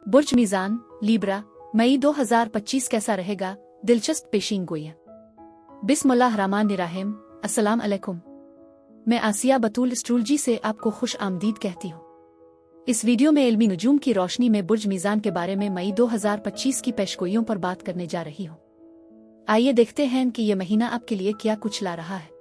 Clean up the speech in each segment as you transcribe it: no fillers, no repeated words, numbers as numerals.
बुर्ज मीज़ान, Libra, मई 2025 कैसा रहेगा? दिलचस्प पेशीनगोइयां। बिस्मिल्लाहिर्रहमानिर्रहीम। अस्सलाम अलैकुम। मैं आसिया बतूल एस्ट्रोलॉजी से आपको खुश आमदीद कहती हूँ। इस वीडियो में इल्मी नुजूम की रोशनी में बुर्ज मीज़ान के बारे में मई 2025 की पेशगोइयों पर बात करने जा रही हूँ। आइए देखते हैं कि ये महीना आपके लिए क्या कुछ ला रहा है।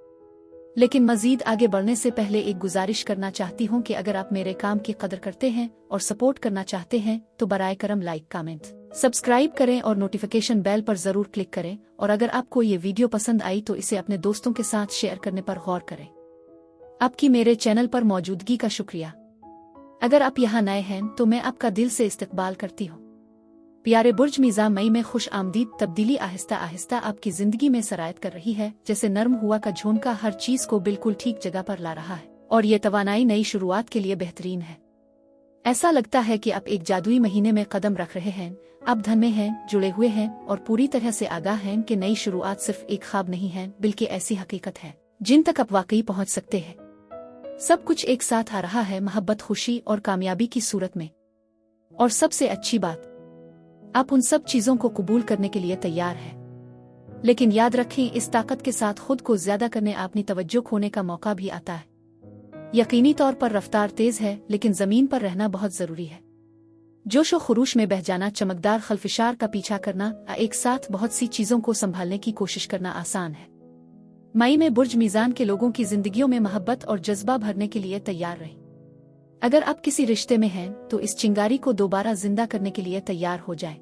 लेकिन मजीद आगे बढ़ने से पहले एक गुजारिश करना चाहती हूँ कि अगर आप मेरे काम की कदर करते हैं और सपोर्ट करना चाहते हैं तो बराए करम लाइक, कमेंट, सब्सक्राइब करें और नोटिफिकेशन बेल पर जरूर क्लिक करें। और अगर आपको ये वीडियो पसंद आई तो इसे अपने दोस्तों के साथ शेयर करने पर गौर करें। आपकी मेरे चैनल पर मौजूदगी का शुक्रिया। अगर आप यहाँ नए हैं तो मैं आपका दिल से इस्तकबाल करती हूँ। प्यारे बुर्ज मीज़ान, मई में खुश आमदीद तब्दीली आहिस्ता आहिस्ता आपकी जिंदगी में सरायत कर रही है। जैसे नर्म हुआ का झोंका हर चीज को बिल्कुल ठीक जगह पर ला रहा है और ये तवानाई नई शुरुआत के लिए बेहतरीन है। ऐसा लगता है कि आप एक जादुई महीने में कदम रख रहे हैं। आप धन में हैं, जुड़े हुए हैं और पूरी तरह से आगाह हैं कि नई शुरुआत सिर्फ एक ख्वाब नहीं है बल्कि ऐसी हकीकत है जिन तक आप वाकई पहुंच सकते हैं। सब कुछ एक साथ आ रहा है, मोहब्बत, खुशी और कामयाबी की सूरत में। और सबसे अच्छी बात, आप उन सब चीजों को कबूल करने के लिए तैयार हैं। लेकिन याद रखें, इस ताकत के साथ खुद को ज्यादा करने अपनी तवज्जो खोने का मौका भी आता है। यकीनी तौर पर रफ्तार तेज है लेकिन जमीन पर रहना बहुत जरूरी है। जोशो खरूश में बह जाना, चमकदार खलफिशार का पीछा करना, एक साथ बहुत सी चीजों को संभालने की कोशिश करना आसान है। मई में बुर्ज मीज़ान के लोगों की जिंदगियों में मोहब्बत और जज्बा भरने के लिए तैयार रहें। अगर आप किसी रिश्ते में हैं तो इस चिंगारी को दोबारा जिंदा करने के लिए तैयार हो जाएं।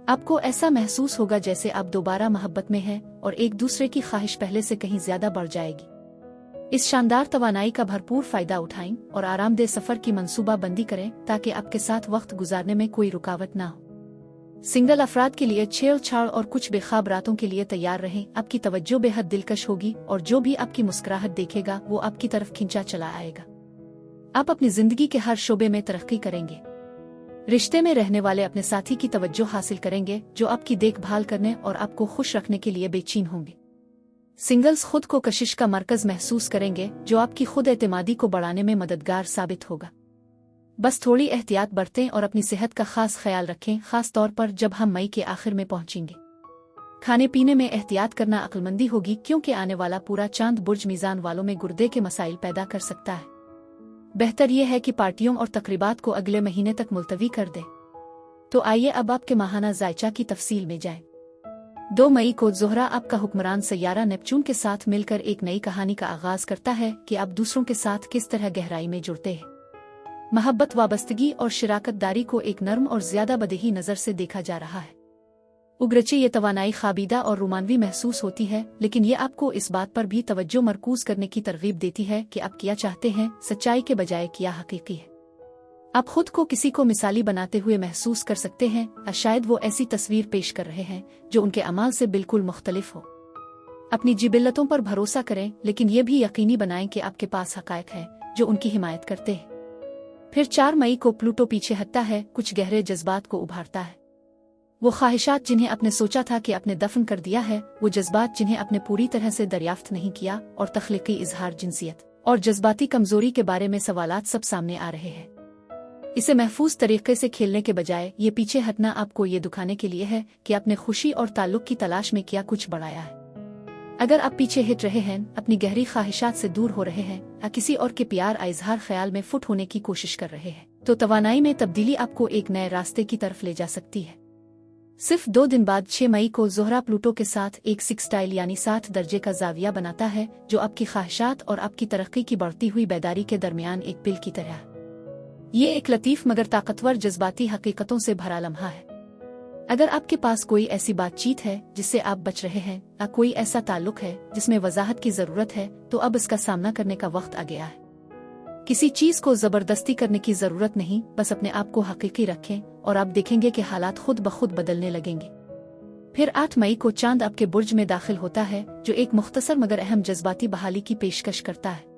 आपको ऐसा महसूस होगा जैसे आप दोबारा मोहब्बत में हैं और एक दूसरे की ख्वाहिश पहले से कहीं ज्यादा बढ़ जाएगी। इस शानदार तवानाई का भरपूर फायदा उठाएं और आरामदेह सफर की मंसूबा बंदी करें ताकि आपके साथ वक्त गुजारने में कोई रुकावट ना हो। सिंगल अफराद के लिए छेड़छाड़ और कुछ बेख्वाब रातों के लिए तैयार रहें। आपकी तवज्जो बेहद दिलकश होगी और जो भी आपकी मुस्कुराहट देखेगा वो आपकी तरफ खिंचा चला आएगा। आप अपनी जिंदगी के हर शोबे में तरक्की करेंगे। रिश्ते में रहने वाले अपने साथी की तवज्जो हासिल करेंगे जो आपकी देखभाल करने और आपको खुश रखने के लिए बेचैन होंगे। सिंगल्स खुद को कशिश का मरकज महसूस करेंगे जो आपकी खुद एतमादी को बढ़ाने में मददगार साबित होगा। बस थोड़ी एहतियात बरतें और अपनी सेहत का खास ख्याल रखें, खास तौर पर जब हम मई के आखिर में पहुंचेंगे। खाने पीने में एहतियात करना अक्लमंदी होगी क्योंकि आने वाला पूरा चांद बुर्ज मीज़ान वालों में गुर्दे के मसाइल पैदा कर सकता है। बेहतर यह है कि पार्टियों और तकरीबात को अगले महीने तक मुलतवी कर दे। तो आइए अब आपके माहाना जायचा की तफसील में जाएं। 2 मई को ज़ोहरा आपका हुक्मरान सैयारा नेपच्यून के साथ मिलकर एक नई कहानी का आगाज करता है कि आप दूसरों के साथ किस तरह गहराई में जुड़ते हैं। मोहब्बत, वाबस्तगी और शिराकतदारी को एक नर्म और ज्यादा बदेही नजर से देखा जा रहा है। उगरचे ये तवानाई खाबीदा और रोमानवी महसूस होती है, लेकिन ये आपको इस बात पर भी तवज्जो मरकूज करने की तरगीब देती है कि आप क्या चाहते हैं, सच्चाई के बजाय क्या हकीकी है। आप खुद को किसी को मिसाली बनाते हुए महसूस कर सकते हैं, शायद वो ऐसी तस्वीर पेश कर रहे हैं जो उनके अमाल से बिल्कुल मुख्तलिफ हो। अपनी जिबिल्लतों पर भरोसा करें लेकिन ये भी यकीनी बनाएं कि आपके पास हकायक है जो उनकी हिमायत करते हैं। फिर 4 मई को प्लूटो पीछे हटता है, कुछ गहरे जज्बात को उभारता है। वो ख्वाहिशात जिन्हें आपने सोचा था कि आपने दफन कर दिया है, वो जज्बात जिन्हें आपने पूरी तरह से दरियाफ्त नहीं किया, और तख्लीकी इजहार, जिनसियत और जज्बाती कमजोरी के बारे में सवालात सब सामने आ रहे हैं। इसे महफूज तरीके से खेलने के बजाय ये पीछे हटना आपको ये दिखाने के लिए है कि आपने खुशी और ताल्लुक की तलाश में क्या कुछ बढ़ाया है। अगर आप पीछे हट रहे हैं, अपनी गहरी ख्वाहिशात से दूर हो रहे हैं या किसी और के प्यार या इजहार ख्याल में फुट होने की कोशिश कर रहे हैं, तो तवानाई में तब्दीली आपको एक नए रास्ते की तरफ ले जा सकती है। सिर्फ 2 दिन बाद 6 मई को ज़ोहरा प्लूटो के साथ एक सिक्सटाइल यानी 60 दर्जे का जाविया बनाता है जो आपकी ख्वाहिशात और आपकी तरक्की की बढ़ती हुई बेदारी के दरमियान एक पिल की तरह है। ये एक लतीफ मगर ताकतवर जज्बाती हकीकतों से भरा लम्हा है। अगर आपके पास कोई ऐसी बातचीत है जिससे आप बच रहे हैं या कोई ऐसा ताल्लुक है जिसमें वजाहत की जरूरत है, तो अब इसका सामना करने का वक्त आ गया है। किसी चीज को जबरदस्ती करने की जरूरत नहीं, बस अपने आप को हकीकी रखें और आप देखेंगे कि हालात खुद ब खुद बदलने लगेंगे। फिर 8 मई को चांद आपके बुर्ज में दाखिल होता है जो एक मुख्तसर मगर अहम जज्बाती बहाली की पेशकश करता है।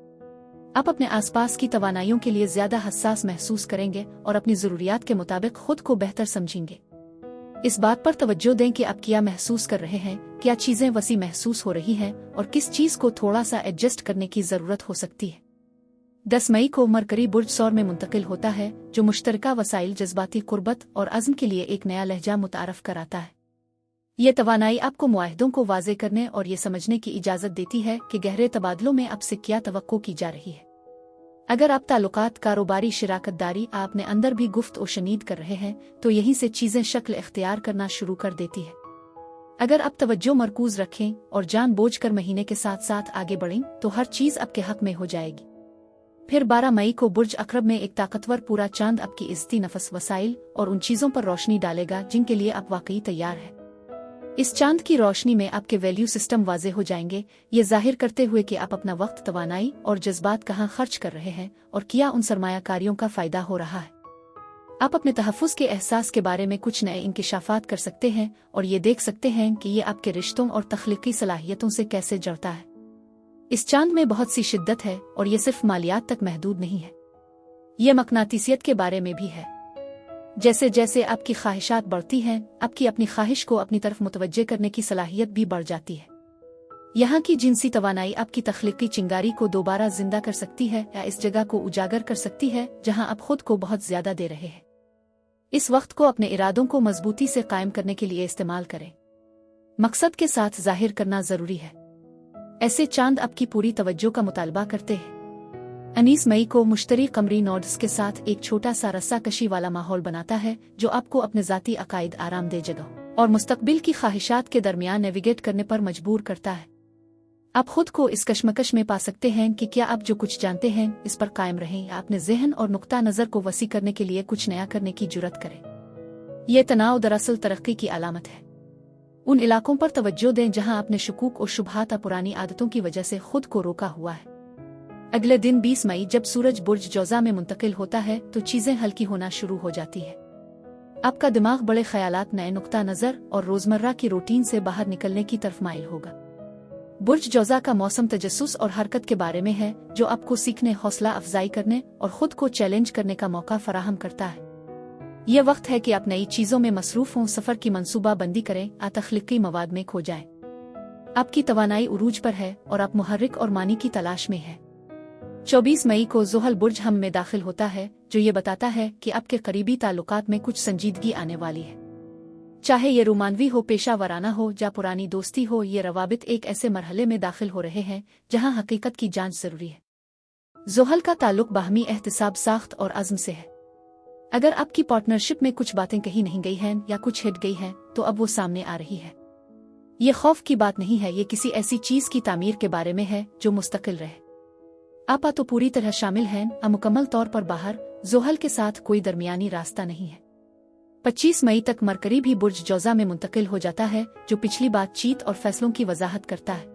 आप अपने आसपास की तवानाइयों के लिए ज्यादा हसास महसूस करेंगे और अपनी जरूरियात के मुताबिक खुद को बेहतर समझेंगे। इस बात पर तवज्जो दें कि आप क्या महसूस कर रहे हैं, क्या चीजें वसी महसूस हो रही हैं और किस चीज को थोड़ा सा एडजस्ट करने की जरूरत हो सकती है। 10 मई को मरकरी बुर्ज सौर में मुंतकिल होता है, जो मुश्तरका वसाइल, जज्बाती कुर्बत और अज़्म के लिए एक नया लहजा मुतारफ कराता है। ये तवानाई आपको मुआहदों को वाज़े करने और ये समझने की इजाज़त देती है कि गहरे तबादलों में अब से क्या तवक्को की जा रही है। अगर आप ताल्लुकात, कारोबारी शिराकतदारी आपने अंदर भी गुफ्त और शनीद कर रहे हैं, तो यहीं से चीज़ें शक्ल इख्तियार करना शुरू कर देती है। अगर आप तवज्जो मरकूज रखें और जान बोझ कर महीने के साथ साथ आगे बढ़ें, तो हर चीज़ आपके हक में हो जाएगी। फिर 12 मई को बुर्ज अक़रब में एक ताकतवर पूरा चांद आपकी इज़्ज़ती नफस, वसाइल और उन चीज़ों पर रोशनी डालेगा जिनके लिए आप वाकई तैयार हैं। इस चांद की रोशनी में आपके वैल्यू सिस्टम वाजे हो जाएंगे, ये जाहिर करते हुए कि आप अपना वक्त, तवानाई और जज्बात कहाँ खर्च कर रहे हैं और क्या उन सरमायाकारियों का फ़ायदा हो रहा है। आप अपने तहफ़्फ़ुज़ के एहसास के बारे में कुछ नए इंकिशाफ़ात कर सकते हैं और ये देख सकते हैं कि ये आपके रिश्तों और तख्लीकी सलाहियतों से कैसे जड़ता है। इस चांद में बहुत सी शिद्दत है और ये सिर्फ मालियात तक महदूद नहीं है, ये मकनातीसियत के बारे में भी है। जैसे जैसे आपकी ख्वाहिशात बढ़ती हैं, आपकी अपनी ख्वाहिश को अपनी तरफ मुतवज्जे करने की सलाहियत भी बढ़ जाती है। यहाँ की जिनसी तवानाई आपकी तख्लीकी चिंगारी को दोबारा जिंदा कर सकती है या इस जगह को उजागर कर सकती है जहाँ आप खुद को बहुत ज्यादा दे रहे हैं। इस वक्त को अपने इरादों को मजबूती से कायम करने के लिए इस्तेमाल करें। मकसद के साथ जाहिर करना जरूरी है। ऐसे चांद आपकी पूरी तवज्जो का मुतालबा करते हैं। 19 मई को मुश्तरी कमरी नोड्स के साथ एक छोटा सा रस्सा कशी वाला माहौल बनाता है, जो आपको अपने ज़ाती अकायद, आरामदेह जगह और मुस्तकबिल की ख्वाहिशात के दरमियान नेविगेट करने पर मजबूर करता है। आप खुद को इस कशमकश में पा सकते हैं कि क्या आप जो कुछ जानते हैं इस पर कायम रहें या अपने जहन और नुक्ता नज़र को वसी करने के लिए कुछ नया करने की जुर्रत करें। यह तनाव दरअसल तरक्की की अलामत है। उन इलाकों पर तवज्जो दें जहां आपने शुकूक और शुबहात, पुरानी आदतों की वजह से खुद को रोका हुआ है। अगले दिन 20 मई जब सूरज बुर्ज जौज़ा में मुंतकिल होता है तो चीज़ें हल्की होना शुरू हो जाती है। आपका दिमाग बड़े ख्यालात, नए नुक्ता नज़र और रोज़मर्रा की रूटीन से बाहर निकलने की तरफ माइल होगा। बुर्ज जौज़ा का मौसम तजस्सुस और हरकत के बारे में है, जो आपको सीखने, हौसला अफजाई करने और खुद को चैलेंज करने का मौका फराहम करता है। यह वक्त है कि आप नई चीज़ों में मसरूफ़ हों, सफ़र की मनसूबा बंदी करें, तख्लीकी मवाद में खो जाएं। आपकी तवानाई उरूज पर है और आप मुहर्रिक और मानी की तलाश में हैं। 24 मई को ज़ुहल बुर्ज हम में दाखिल होता है, जो ये बताता है कि आपके करीबी ताल्लुकात में कुछ संजीदगी आने वाली है। चाहे ये रोमानवी हो, पेशा वराना हो या पुरानी दोस्ती हो, ये रवाबित एक ऐसे मरहले में दाखिल हो रहे हैं जहां हकीकत की जांच जरूरी है। ज़ुहल का ताल्लुक बाहमी एहतिसाब, साख्त और अज़्म से है। अगर आपकी पार्टनरशिप में कुछ बातें कही नहीं गई हैं या कुछ हिट गई हैं, तो अब वो सामने आ रही है। ये खौफ की बात नहीं है, ये किसी ऐसी चीज़ की तामीर के बारे में है जो मुस्तकिल रहे। आप तो पूरी तरह शामिल हैं, मुकम्मल तौर पर बाहर। ज़ुहल के साथ कोई दरमियानी रास्ता नहीं है। 25 मई तक मरकरी भी बुर्ज जौज़ा में मुंतकिल हो जाता है, जो पिछली बातचीत और फैसलों की वजाहत करता है।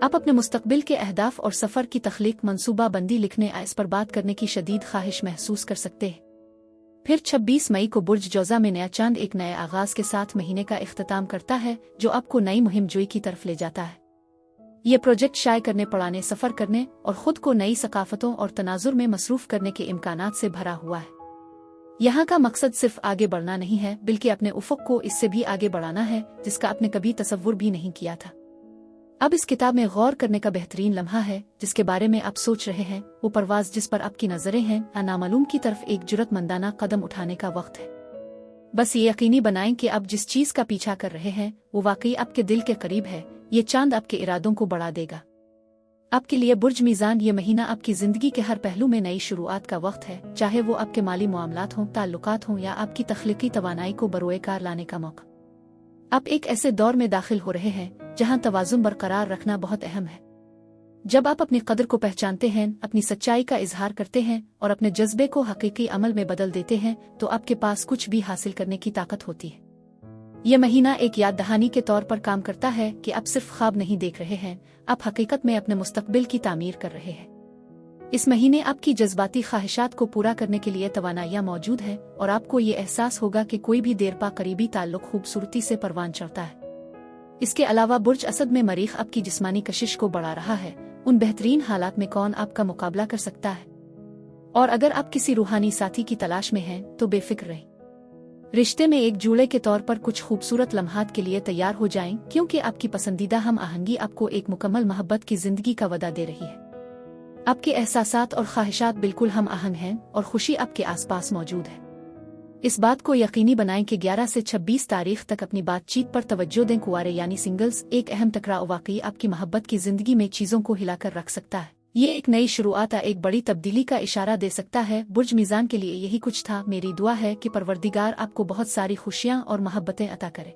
आप अपने मुस्तकबिल के अहदाफ और सफ़र की तख्लीक, मनसूबा बंदी, लिखने इस पर बात करने की शदीद ख्वाहिश महसूस कर सकते हैं। फिर 26 मई को बुर्ज जौज़ा में नया चांद एक नए आगाज़ के साथ महीने का इख्तिताम करता है, जो आपको नई मुहिम जोई की तरफ ले जाता है। ये प्रोजेक्ट शाये करने, पढ़ाने, सफ़र करने और ख़ुद को नई सकाफ़तों और तनाजुर में मसरूफ़ करने के इम्कानात से भरा हुआ है। यहाँ का मकसद सिर्फ आगे बढ़ना नहीं है, बल्कि अपने उफ़क़ को इससे भी आगे बढ़ाना है जिसका आपने कभी तसव्वुर भी नहीं किया था। अब इस किताब में गौर करने का बेहतरीन लम्हा है, जिसके बारे में आप सोच रहे हैं, वो परवाज़ जिस पर आपकी नज़रें हैं, नामालूम की तरफ एक जुर्रतमंदाना कदम उठाने का वक्त है। बस ये यकीनी बनाएं कि आप जिस चीज़ का पीछा कर रहे हैं वो वाकई आपके दिल के करीब है। ये चांद आपके इरादों को बढ़ा देगा। आपके लिए बुर्ज मीज़ान ये महीना आपकी ज़िंदगी के हर पहलू में नई शुरुआत का वक्त है, चाहे वो आपके माली मामलात हों, ताल्लुकात हों या आपकी तख्लीकी तवानाई को बरोए कार लाने का मौका। आप एक ऐसे दौर में दाखिल हो रहे हैं जहां तवाज़ुन बरकरार रखना बहुत अहम है। जब आप अपनी कदर को पहचानते हैं, अपनी सच्चाई का इजहार करते हैं और अपने जज्बे को हकीकी अमल में बदल देते हैं, तो आपके पास कुछ भी हासिल करने की ताकत होती है। यह महीना एक याद दहानी के तौर पर काम करता है कि आप सिर्फ ख्वाब नहीं देख रहे हैं, आप हकीकत में अपने मुस्तकबिल की तामीर कर रहे हैं। इस महीने आपकी जज्बाती ख्वाहिशात को पूरा करने के लिए तवानाइयाँ मौजूद है और आपको ये एहसास होगा कि कोई भी देर पा करीबी ताल्लुक खूबसूरती से परवान चढ़ता है। इसके अलावा बुर्ज असद में मरीख आपकी जिस्मानी कशिश को बढ़ा रहा है। उन बेहतरीन हालात में कौन आपका मुकाबला कर सकता है? और अगर आप किसी रूहानी साथी की तलाश में हैं तो बेफिक्र रहें। रिश्ते में एक जूड़े के तौर पर कुछ खूबसूरत लम्हात के लिए तैयार हो जाएं, क्योंकि आपकी पसंदीदा हम आहंगी आपको एक मुकम्मल मोहब्बत की जिंदगी का वदा दे रही है। आपके एहसासात और ख्वाहिशात बिल्कुल हम आहंग हैं और खुशी आपके आसपास मौजूद है। इस बात को यकीनी बनाएं कि 11 से 26 तारीख तक अपनी बातचीत पर तवज्जो दें। कुंवारे यानी सिंगल्स, एक अहम टकराव वाकई आपकी मोहब्बत की जिंदगी में चीज़ों को हिलाकर रख सकता है। ये एक नई शुरुआत या एक बड़ी तब्दीली का इशारा दे सकता है। बुर्ज मीज़ान के लिए यही कुछ था। मेरी दुआ है कि परवरदिगार आपको बहुत सारी खुशियाँ और मोहब्बतें अता करे।